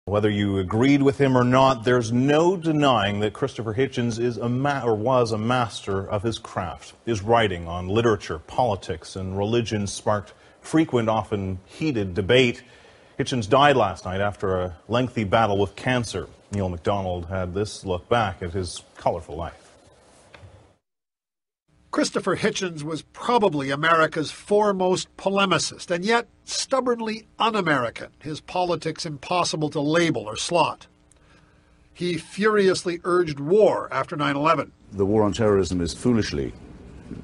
Whether you agreed with him or not, there's no denying that Christopher Hitchens is was a master of his craft. His writing on literature, politics, and religion sparked frequent, often heated debate. Hitchens died last night after a lengthy battle with cancer. Neil MacDonald had this look back at his colorful life. Christopher Hitchens was probably America's foremost polemicist, and yet stubbornly un-American, his politics impossible to label or slot. He furiously urged war after 9/11. The war on terrorism is foolishly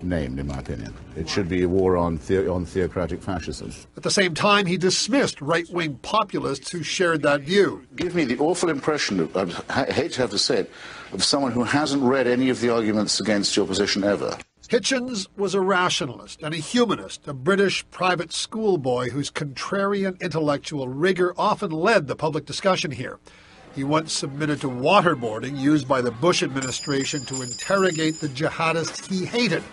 named, in my opinion. It should be a war on theocratic fascism. At the same time, he dismissed right-wing populists who shared that view. Give me the awful impression, I hate to have to say it, of someone who hasn't read any of the arguments against your position ever. Hitchens was a rationalist and a humanist, a British private schoolboy whose contrarian intellectual rigor often led the public discussion here. He once submitted to waterboarding used by the Bush administration to interrogate the jihadists he hated.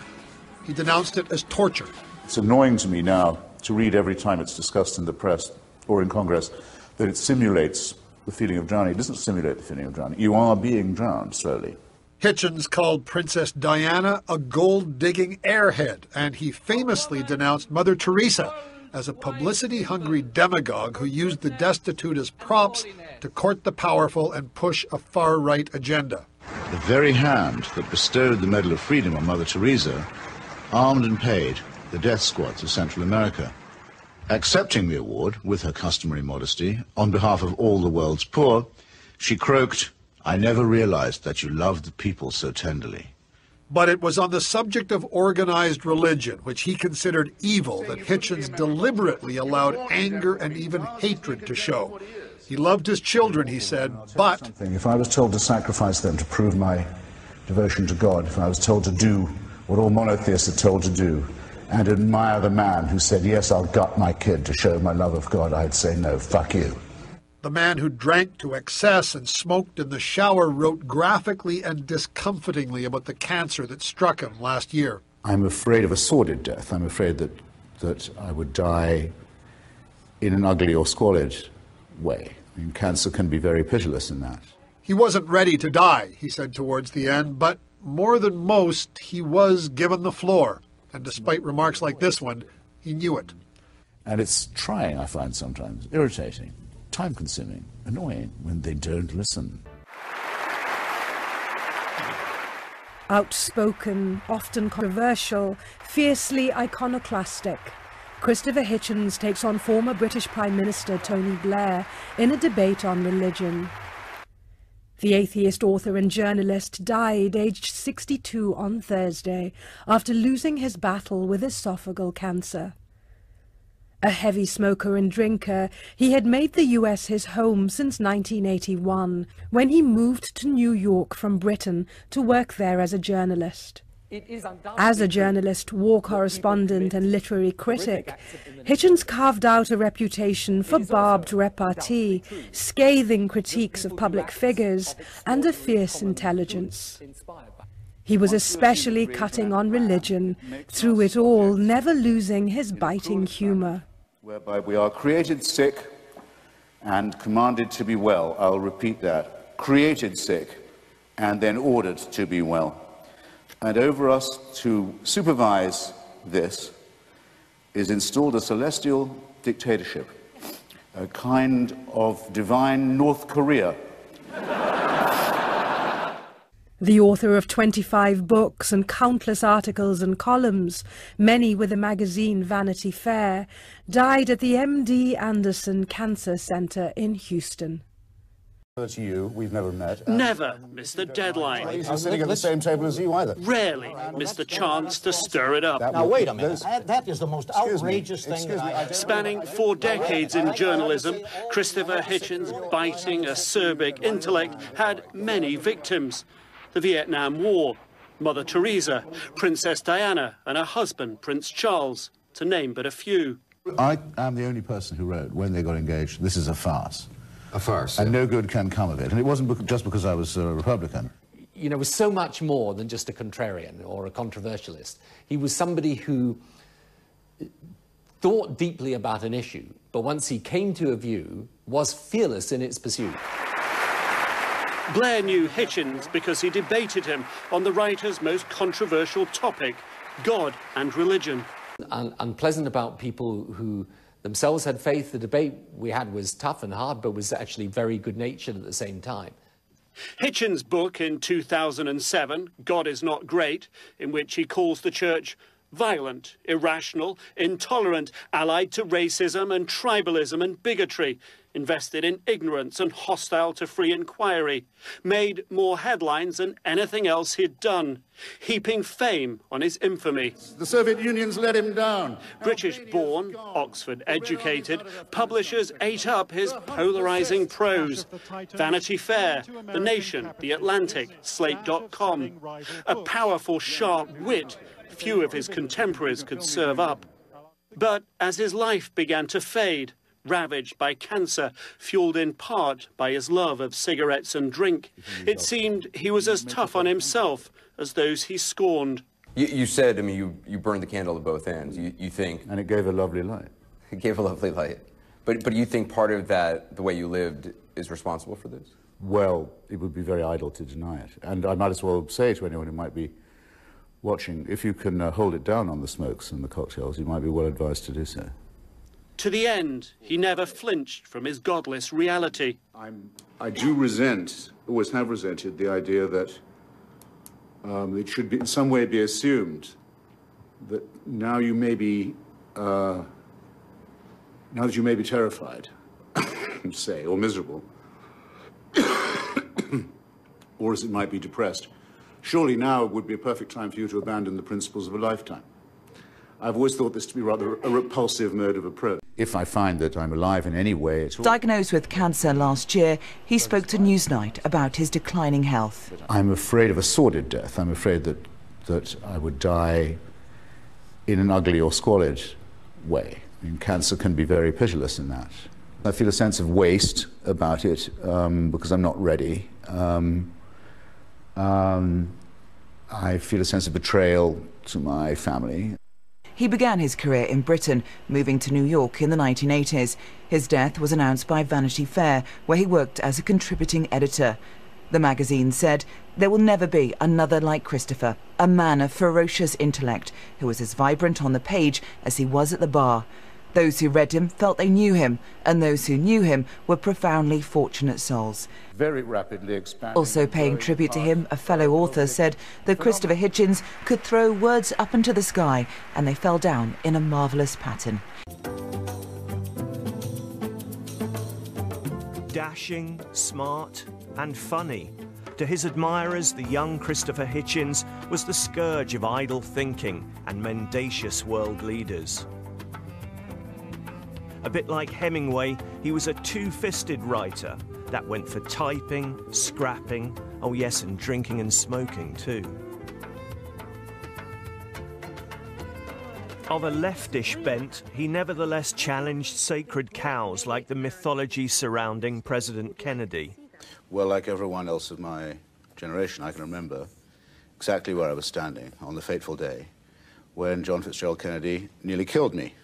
He denounced it as torture. It's annoying to me now to read every time it's discussed in the press or in Congress that it simulates the feeling of drowning. It doesn't simulate the feeling of drowning. You are being drowned slowly. Hitchens called Princess Diana a gold-digging airhead, and he famously denounced Mother Teresa as a publicity-hungry demagogue who used the destitute as props to court the powerful and push a far-right agenda. The very hand that bestowed the Medal of Freedom on Mother Teresa armed and paid the death squads of Central America. Accepting the award, with her customary modesty, on behalf of all the world's poor, she croaked, "I never realized that you loved the people so tenderly." But it was on the subject of organized religion, which he considered evil, that Hitchens deliberately allowed anger and even hatred to show. He loved his children, he said, but if I was told to sacrifice them to prove my devotion to God, if I was told to do what all monotheists are told to do, and admire the man who said, yes, I'll gut my kid to show my love of God, I'd say, no, fuck you. The man who drank to excess and smoked in the shower wrote graphically and discomfitingly about the cancer that struck him last year. I'm afraid of a sordid death. I'm afraid that I would die in an ugly or squalid way. I mean, cancer can be very pitiless in that. He wasn't ready to die, he said towards the end, but more than most, he was given the floor. And despite remarks like this one, he knew it. And it's trying, I find sometimes, irritating, time-consuming, annoying when they don't listen. Outspoken, often controversial, fiercely iconoclastic, Christopher Hitchens takes on former British Prime Minister Tony Blair in a debate on religion. The atheist author and journalist died aged 62 on Thursday after losing his battle with esophageal cancer. A heavy smoker and drinker, he had made the US his home since 1981, when he moved to New York from Britain to work there as a journalist. As a journalist, war correspondent and literary critic, Hitchens carved out a reputation for barbed repartee, scathing critiques of public figures, and a fierce intelligence. He was especially cutting on religion, through it all never losing his biting humour. Whereby we are created sick and commanded to be well. I'll repeat that. Created sick and then ordered to be well. And over us to supervise this is installed a celestial dictatorship, a kind of divine North Korea. The author of 25 books and countless articles and columns, many with the magazine Vanity Fair, died at the M.D. Anderson Cancer Center in Houston. To you, we've never met. Never missed the deadline. I'm sitting at the same table as you either. Rarely missed the chance to stir it up. Now, wait a minute. That is the most outrageous thing that I've... Spanning 4 decades in journalism, Christopher Hitchens' biting, acerbic intellect had many victims. The Vietnam War, Mother Teresa, Princess Diana, and her husband, Prince Charles, to name but a few. I am the only person who wrote, when they got engaged, this is a farce. A farce. And no good can come of it. And it wasn't just because I was a Republican. You know, was so much more than just a contrarian or a controversialist. He was somebody who thought deeply about an issue but once he came to a view, was fearless in its pursuit. Blair knew Hitchens because he debated him on the writer's most controversial topic, God and religion. Unpleasant about people who themselves had faith. The debate we had was tough and hard, but was actually very good-natured at the same time. Hitchens' book in 2007, God is Not Great, in which he calls the church violent, irrational, intolerant, allied to racism and tribalism and bigotry, invested in ignorance and hostile to free inquiry, made more headlines than anything else he'd done, heaping fame on his infamy. The Soviet Union's let him down. British-born, Oxford-educated, publishers ate up his polarising prose. Vanity Fair, The Nation, The Atlantic, Slate.com. A powerful, sharp wit few of his contemporaries could serve up. But as his life began to fade, ravaged by cancer, fueled in part by his love of cigarettes and drink, it seemed he was as tough on himself as those he scorned. You said, I mean, you burned the candle at both ends. You think... And it gave a lovely light. It gave a lovely light. But you think part of that, the way you lived, is responsible for this? Well, it would be very idle to deny it. And I might as well say to anyone who might be watching, if you can hold it down on the smokes and the cocktails, you might be well advised to do so. To the end, he never flinched from his godless reality. I do resent, always have resented, the idea that it should be in some way be assumed that now you may be, now that you may be terrified, say, or miserable, or as it might be depressed, surely now would be a perfect time for you to abandon the principles of a lifetime. I've always thought this to be rather a repulsive mode of approach. If I find that I'm alive in any way at all... Diagnosed with cancer last year, he spoke to Newsnight about his declining health. I'm afraid of a sordid death. I'm afraid that I would die in an ugly or squalid way. I mean, cancer can be very pitiless in that. I feel a sense of waste about it because I'm not ready. I feel a sense of betrayal to my family. He began his career in Britain, moving to New York in the 1980s. His death was announced by Vanity Fair, where he worked as a contributing editor. The magazine said, "There will never be another like Christopher, a man of ferocious intellect, who was as vibrant on the page as he was at the bar. Those who read him felt they knew him, and those who knew him were profoundly fortunate souls." Very rapidly expanding. Also paying tribute to him, a fellow author said that Christopher Hitchens could throw words up into the sky and they fell down in a marvellous pattern. Dashing, smart and funny. To his admirers, the young Christopher Hitchens was the scourge of idle thinking and mendacious world leaders. A bit like Hemingway, he was a two-fisted writer that went for typing, scrapping, oh yes, and drinking and smoking too. Of a leftish bent, he nevertheless challenged sacred cows like the mythology surrounding President Kennedy. Well, like everyone else of my generation, I can remember exactly where I was standing on the fateful day when John Fitzgerald Kennedy nearly killed me.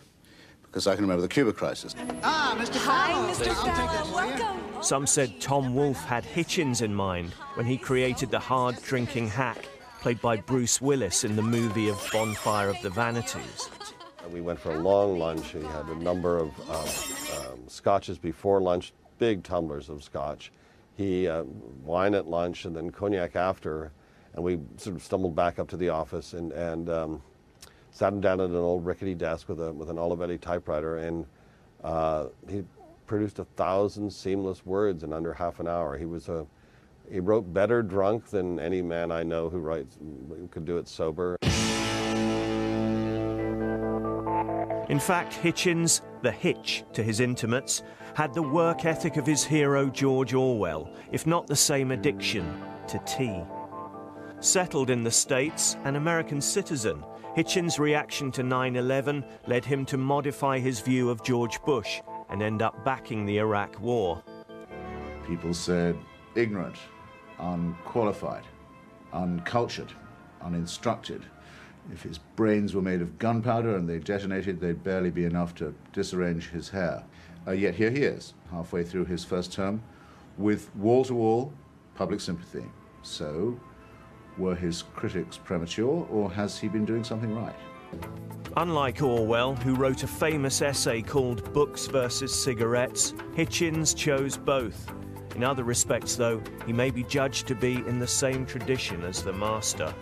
Because I can remember the Cuba crisis. Ah, Mr. Hi, Mr. Fowler, welcome. Some said Tom Wolfe had Hitchens in mind when he created the hard-drinking hack played by Bruce Willis in the movie of Bonfire of the Vanities. We went for a long lunch. He had a number of scotches before lunch, big tumblers of scotch. He wine at lunch and then cognac after, and we sort of stumbled back up to the office and sat him down at an old rickety desk with an Olivetti typewriter, and he produced 1,000 seamless words in under half an hour. He wrote better drunk than any man I know who could do it sober. In fact, Hitchens, the Hitch to his intimates, had the work ethic of his hero George Orwell, if not the same addiction to tea. Settled in the States, an American citizen, Hitchens' reaction to 9/11 led him to modify his view of George Bush and end up backing the Iraq War. People said ignorant, unqualified, uncultured, uninstructed. If his brains were made of gunpowder and they detonated, they'd barely be enough to disarrange his hair. Yet here he is, halfway through his first term, with wall-to-wall public sympathy. So, were his critics premature, or has he been doing something right? Unlike Orwell, who wrote a famous essay called Books versus Cigarettes, Hitchens chose both. In other respects, though, he may be judged to be in the same tradition as the master.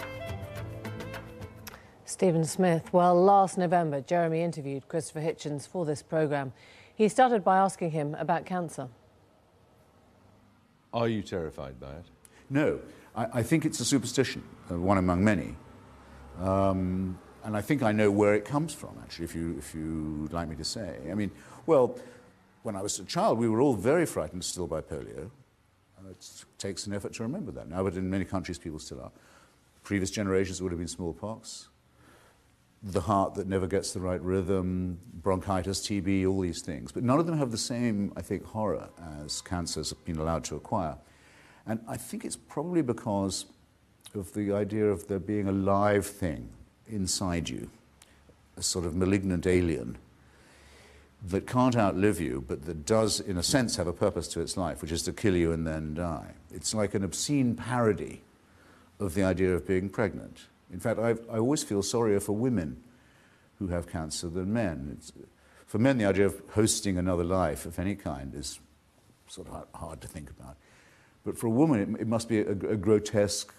Stephen Smith. Well, last November, Jeremy interviewed Christopher Hitchens for this programme. He started by asking him about cancer. Are you terrified by it? No. I think it's a superstition, one among many. And I think I know where it comes from, actually, if you'd like me to say. I mean, well, when I was a child, we were all very frightened still by polio. It takes an effort to remember that now, but in many countries people still are. Previous generations would have been smallpox, the heart that never gets the right rhythm, bronchitis, TB, all these things. But none of them have the same, I think, horror as cancers have been allowed to acquire. And I think it's probably because of the idea of there being a live thing inside you, a sort of malignant alien that can't outlive you, but that does, in a sense, have a purpose to its life, which is to kill you and then die. It's like an obscene parody of the idea of being pregnant. In fact, I always feel sorrier for women who have cancer than men. For men, the idea of hosting another life of any kind is sort of hard to think about. But for a woman, it must be a grotesque,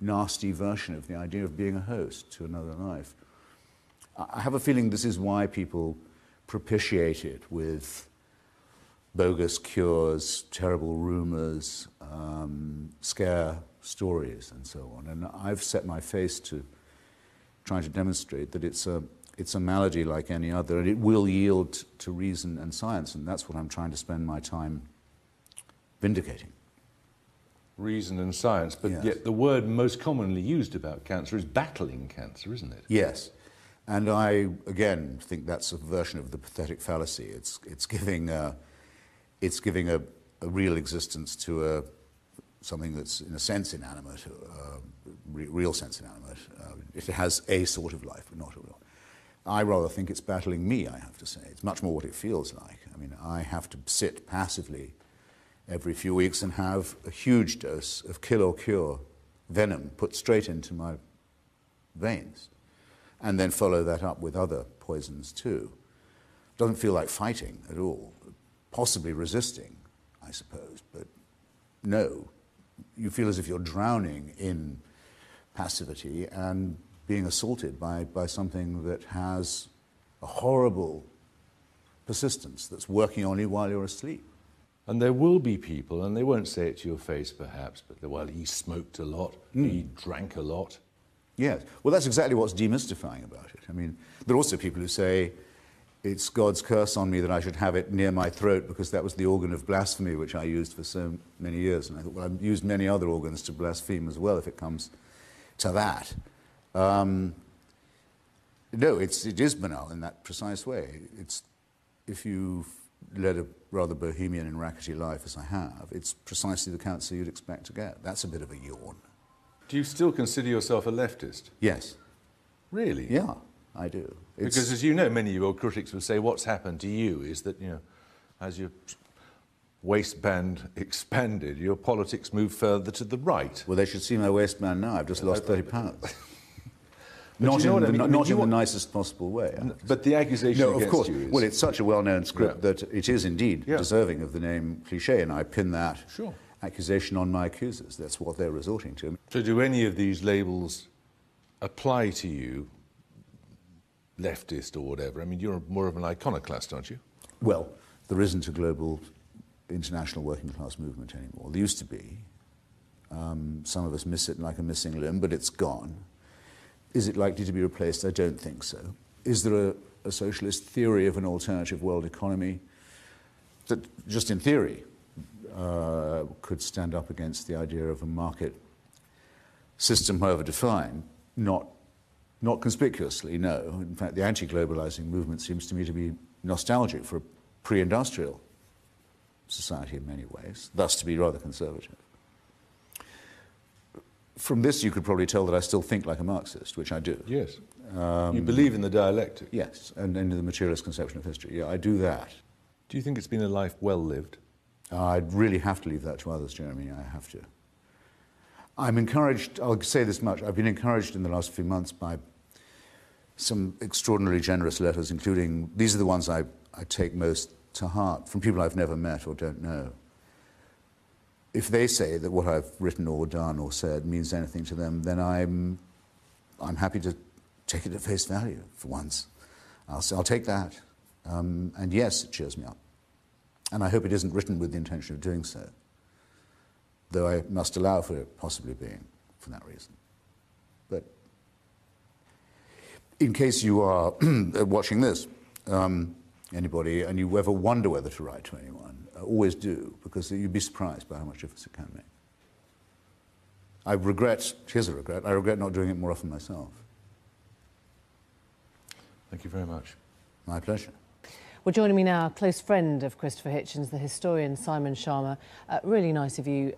nasty version of the idea of being a host to another life. I have a feeling this is why people propitiate it with bogus cures, terrible rumors, scare stories, and so on. And I've set my face to trying to demonstrate that it's a malady like any other, and it will yield to reason and science, and that's what I'm trying to spend my time vindicating. Reason and science, but yes. Yet the word most commonly used about cancer is battling cancer, isn't it? Yes. And I, again, think that's a version of the pathetic fallacy. It's giving a real existence to something that's, in a sense, inanimate, real sense inanimate. It has a sort of life, but not a real. I rather think it's battling me, I have to say. It's much more what it feels like. I mean, I have to sit passively every few weeks and have a huge dose of kill or cure venom put straight into my veins, and then follow that up with other poisons too. Doesn't feel like fighting at all. Possibly resisting, I suppose, but no. You feel as if you're drowning in passivity and being assaulted by something that has a horrible persistence that's working on you while you're asleep. And there will be people, and they won't say it to your face perhaps, but well, he smoked a lot, he drank a lot. Yes, well, that's exactly what's demystifying about it. I mean, there are also people who say, it's God's curse on me that I should have it near my throat because that was the organ of blasphemy which I used for so many years. And I thought, well, I've used many other organs to blaspheme as well if it comes to that. No, it is banal in that precise way. If you've led a rather bohemian and rackety life, as I have, it's precisely the cancer you'd expect to get. That's a bit of a yawn. Do you still consider yourself a leftist? Yes. Really? Yeah, I do. Because, as you know, many of your critics would say what's happened to you is that, you know, as your waistband expanded, your politics moved further to the right. Well, they should see my waistband now. I've just lost 30 pounds. Not in the nicest possible way. But the accusation against of course. you is... Well, it's such a well-known script that it is indeed deserving of the name cliché, and I pin that accusation on my accusers. That's what they're resorting to. So do any of these labels apply to you, leftist or whatever? I mean, you're more of an iconoclast, aren't you? Well, there isn't a global international working class movement anymore. There used to be. Some of us miss it like a missing limb, but it's gone. Is it likely to be replaced? I don't think so. Is there a socialist theory of an alternative world economy that, just in theory, could stand up against the idea of a market system, however defined? Not conspicuously, no. In fact, the anti-globalizing movement seems to me to be nostalgic for a pre-industrial society in many ways, thus to be rather conservative. From this, you could probably tell that I still think like a Marxist, which I do. Yes. You believe in the dialectic? Yes, and in the materialist conception of history. Yeah, I do that. Do you think it's been a life well lived? I'd really have to leave that to others, Jeremy. I have to. I'm encouraged, I'll say this much, I've been encouraged in the last few months by some extraordinarily generous letters, including, these are the ones I take most to heart, from people I've never met or don't know. If they say that what I've written or done or said means anything to them, then I'm happy to take it at face value for once. I'll take that. And yes, it cheers me up. And I hope it isn't written with the intention of doing so, though I must allow for it possibly being for that reason. But in case you are watching this, anybody, and you ever wonder whether to write to anyone, always do, because you'd be surprised by how much difference it can make. I regret, here's a regret, I regret not doing it more often myself. Thank you very much. My pleasure. Well, joining me now, a close friend of Christopher Hitchens, the historian Simon Sharma. Really nice of you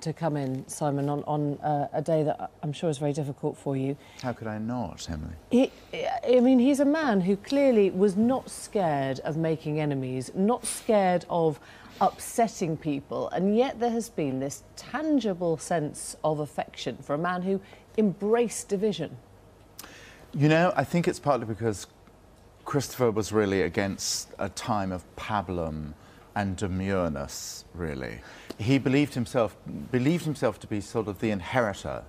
to come in, Simon, on a day that I'm sure is very difficult for you. How could I not, Emily? I mean, he's a man who clearly was not scared of making enemies, not scared of upsetting people, and yet there has been this tangible sense of affection for a man who embraced division. You know, I think it's partly because Christopher was really against a time of pablum and demureness, really. He believed himself to be sort of the inheritor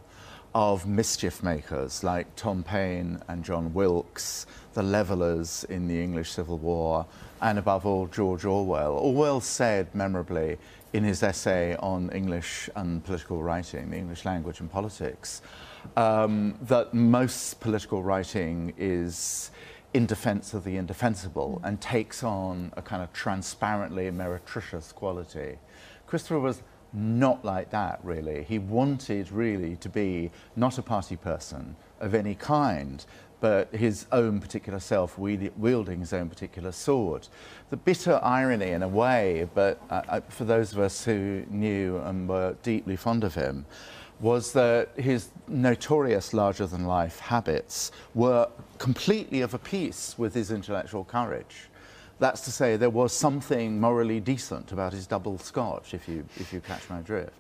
of mischief makers like Tom Paine and John Wilkes, the levellers in the English Civil War, and above all, George Orwell. Orwell said memorably in his essay on English and political writing, the English language and politics, that most political writing is in defence of the indefensible and takes on a kind of transparently meretricious quality. Christopher was not like that, really. He wanted really to be not a party person of any kind, but his own particular self, wielding his own particular sword. The bitter irony, in a way, but for those of us who knew and were deeply fond of him, was that his notorious larger-than-life habits were completely of a piece with his intellectual courage. That's to say, there was something morally decent about his double scotch, if you catch my drift.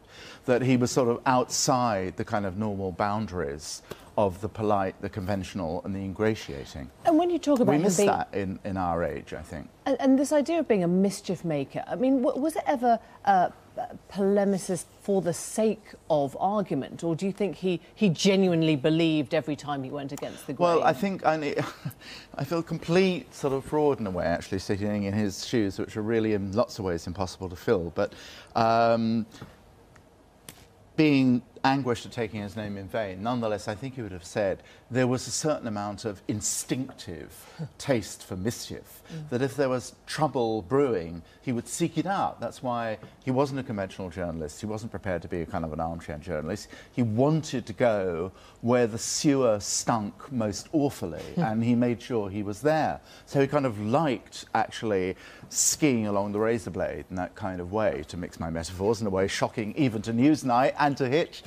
That he was sort of outside the kind of normal boundaries of the polite, the conventional, and the ingratiating. And when you talk about we him miss being... that in our age, I think. And this idea of being a mischief maker, I mean, was it ever polemicist for the sake of argument, or do you think he genuinely believed every time he went against the grain? Well, I think I feel complete sort of fraud in a way, actually, sitting in his shoes, which are really in lots of ways impossible to fill. But being anguished at taking his name in vain, nonetheless, I think he would have said there was a certain amount of instinctive taste for mischief, that if there was trouble brewing, he would seek it out. That's why he wasn't a conventional journalist. He wasn't prepared to be a kind of an armchair journalist. He wanted to go where the sewer stunk most awfully, and he made sure he was there. So he kind of liked, actually, skiing along the razor blade in that kind of way, to mix my metaphors, in a way shocking even to Newsnight and to Hitch.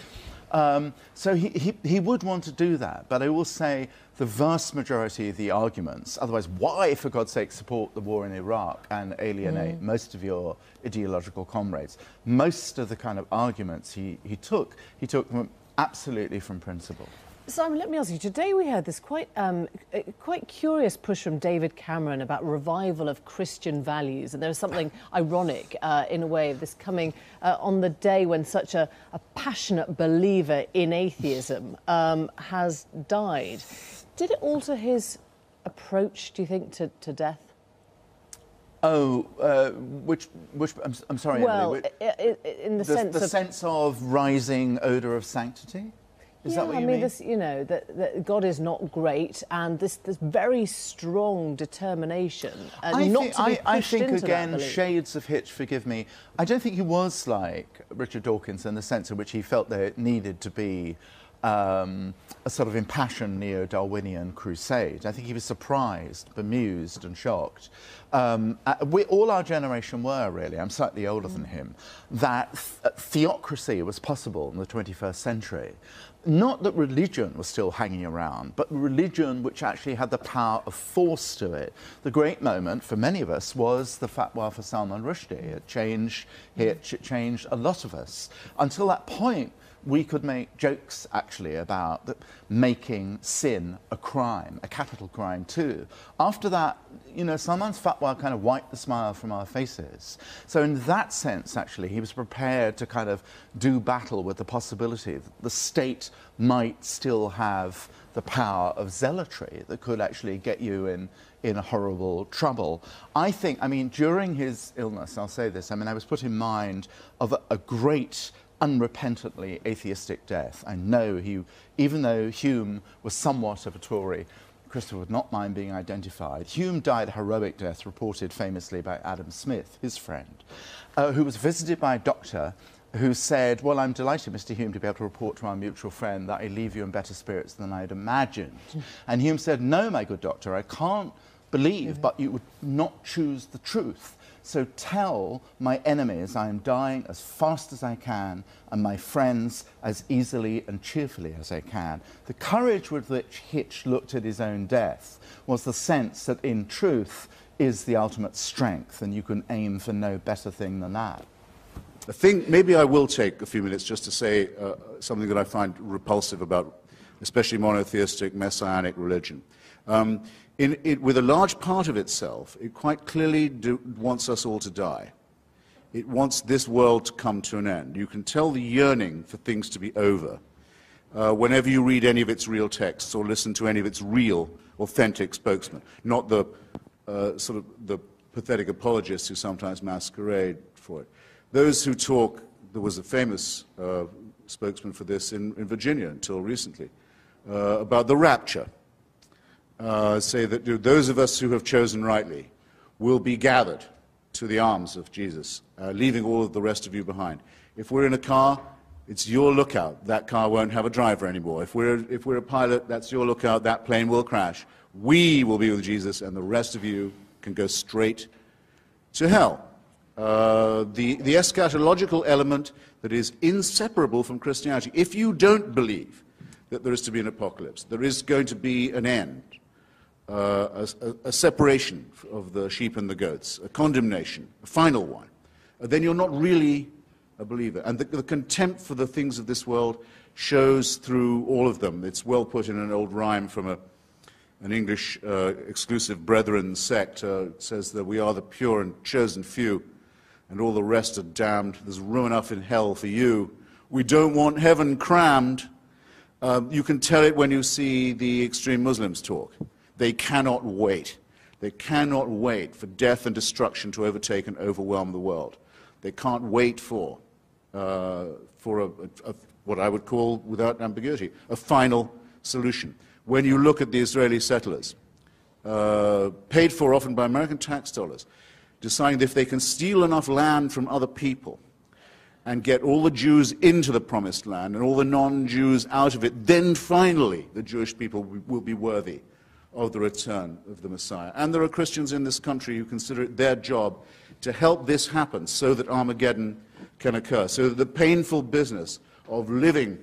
So he would want to do that, but I will say the vast majority of the arguments, otherwise why, for God's sake, support the war in Iraq and alienate most of your ideological comrades? Most of the kind of arguments he took them absolutely from principle. Simon, let me ask you, today we heard this quite curious push from David Cameron about revival of Christian values, and there's something ironic in a way of this coming on the day when such a passionate believer in atheism has died. Did it alter his approach, do you think, to death? Oh, I'm sorry, well, Emily. In the sense of rising odour of sanctity? Is that what you mean? This, you know, that God is not great, and this very strong determination not to be pushed into that belief. I think, again, shades of Hitch, forgive me. I don't think he was like Richard Dawkins in the sense in which he felt there needed to be a sort of impassioned neo-Darwinian crusade. I think he was surprised, bemused and shocked all our generation were, really, I'm slightly older than him, that theocracy was possible in the 21st century. Not that religion was still hanging around, but religion which actually had the power of force to it. The great moment for many of us was the fatwa for Salman Rushdie. It changed Hitch, it changed a lot of us. Until that point, we could make jokes, actually, about making sin a crime, a capital crime, too. After that, you know, Salman's fatwa kind of wiped the smile from our faces. So in that sense, actually, he was prepared to kind of do battle with the possibility that the state might still have the power of zealotry that could actually get you in horrible trouble. I think, I mean, during his illness, I'll say this, I mean, I was put in mind of a great unrepentantly atheistic death. I know even though Hume was somewhat of a Tory, Christopher would not mind being identified. Hume died a heroic death, reported famously by Adam Smith, his friend, who was visited by a doctor who said, well, I'm delighted, Mr. Hume, to be able to report to our mutual friend that I leave you in better spirits than I'd imagined. And Hume said, no, my good doctor, I can't believe, but you would not choose the truth. So tell my enemies I am dying as fast as I can, and my friends as easily and cheerfully as I can. The courage with which Hitch looked at his own death was the sense that in truth is the ultimate strength, and you can aim for no better thing than that. I think maybe I will take a few minutes just to say something that I find repulsive about especially monotheistic messianic religion. With a large part of itself, it quite clearly wants us all to die. It wants this world to come to an end. You can tell the yearning for things to be over whenever you read any of its real texts or listen to any of its real, authentic spokesmen, not the sort of the pathetic apologists who sometimes masquerade for it. Those who talk, there was a famous spokesman for this in Virginia until recently, about the rapture. Say that those of us who have chosen rightly will be gathered to the arms of Jesus, leaving all of the rest of you behind. If we're in a car, it's your lookout. That car won't have a driver anymore. If we're a pilot, that's your lookout. That plane will crash. We will be with Jesus, and the rest of you can go straight to hell. The eschatological element that is inseparable from Christianity. If you don't believe that there is to be an apocalypse, there is going to be an end, a separation of the sheep and the goats, a condemnation, a final one, then you're not really a believer. And the contempt for the things of this world shows through all of them. It's well put in an old rhyme from an English exclusive brethren sect. It says that we are the pure and chosen few, and all the rest are damned. There's room enough in hell for you. We don't want heaven crammed. You can tell it when you see the extreme Muslims talk. They cannot wait. They cannot wait for death and destruction to overtake and overwhelm the world. They can't wait for what I would call, without ambiguity, a final solution. When you look at the Israeli settlers, paid for often by American tax dollars, deciding that if they can steal enough land from other people and get all the Jews into the promised land and all the non-Jews out of it, then finally the Jewish people will be worthy of the return of the Messiah. And there are Christians in this country who consider it their job to help this happen so that Armageddon can occur, so that the painful business of living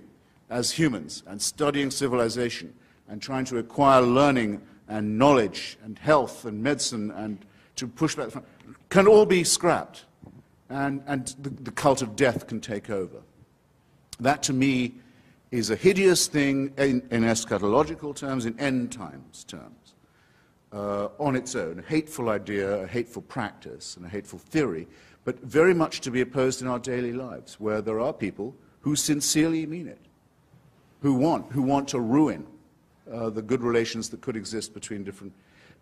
as humans and studying civilization and trying to acquire learning and knowledge and health and medicine and to push back can all be scrapped, and the cult of death can take over. That, to me, is a hideous thing in eschatological terms, in end times terms, on its own. A hateful idea, a hateful practice, and a hateful theory, but very much to be opposed in our daily lives, where there are people who sincerely mean it, who want to ruin the good relations that could exist between different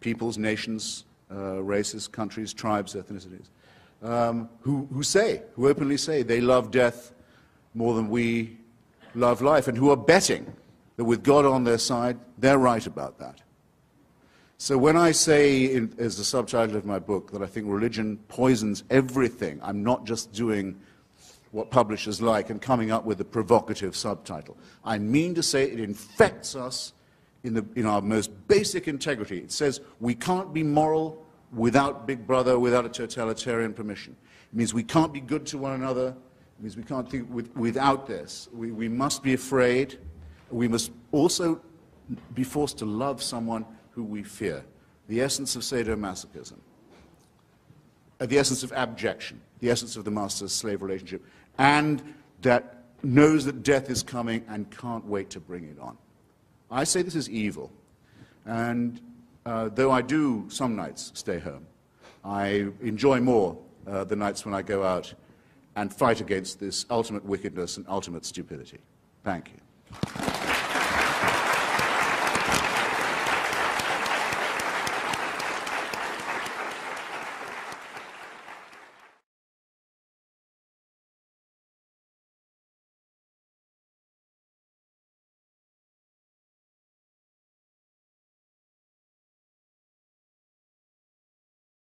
peoples, nations, races, countries, tribes, ethnicities, who openly say they love death more than we love life, and who are betting that with God on their side, they're right about that. So when I say, as the subtitle of my book, that I think religion poisons everything, I'm not just doing what publishers like and coming up with a provocative subtitle. I mean to say it infects us in our most basic integrity. It says we can't be moral without Big Brother, without a totalitarian permission. It means we can't be good to one another. It means we can't think without this. We must be afraid. We must also be forced to love someone who we fear. The essence of sadomasochism, the essence of abjection, the essence of the master-slave relationship, and that knows that death is coming and can't wait to bring it on. I say this is evil, and though I do some nights stay home, I enjoy more the nights when I go out and fight against this ultimate wickedness and ultimate stupidity. Thank you.